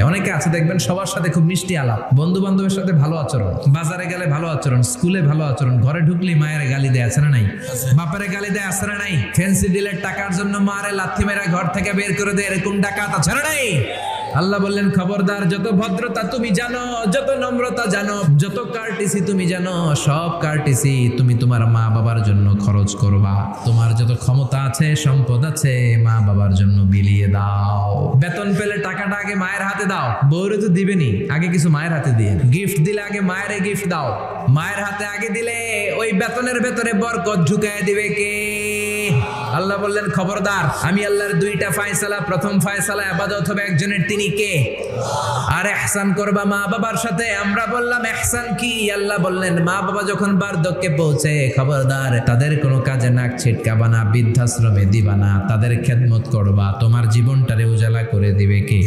অনেকে আছে দেখবেন সবার সাথে খুব মিষ্টি আলাপ, বন্ধু বান্ধবের সাথে ভালো আচরণ, বাজারে গেলে ভালো আচরণ, স্কুলে ভালো আচরণ, ঘরে ঢুকলি মায়ের গালি দেয় আছে না নাই, বাপের গালি দেয় আছে না নাই, ফ্যান্সি ডিলের টাকার জন্য মারে লাথি মেরা ঘর থেকে বের করে দেয়, এরকম ডাকাত আছে না নাই? আল্লাহ বললেন খবরদার, যত ভদ্রতা তুমি জানো, যত নম্রতা জানো, যত কার্টিসি তুমি জানো, সব কার্টিসি তুমি তোমার মা বাবার জন্য খরচ করবা। তোমার যত ক্ষমতা আছে, সম্পদ আছে, মা বাবার জন্য বিলিয়ে দাও। বেতন পেলে টাকাটা আগে মায়ের হাতে দাও, বউরে তো দিবেনি, আগে কিছু মায়ের হাতে দিয়ে। গিফট দিলে আগে মায়ের গিফট দাও, মায়ের হাতে আগে দিলে ওই বেতনের ভেতরে বরকত ঢুকায় দিবে কে? আল্লাহ বললেন খবরদার, আমি আল্লাহর দুইটা ফয়সালা, প্রথম ফয়সালা ইবাদত হবে একজনের, তিনি কে? আর ইহসান করবা মা বাবার সাথে। আমরা বললাম ইহসান কি? আল্লাহ বললেন মা বাবা যখন বার্ধক্যে পৌঁছে, খবরদার তাদের কোনো কাজে নাক ছিটকাবা না, বৃদ্ধাশ্রমে দিবা না, তাদের খেদমত করবা, তোমার জীবনটারে উজালা করে দিবে কে?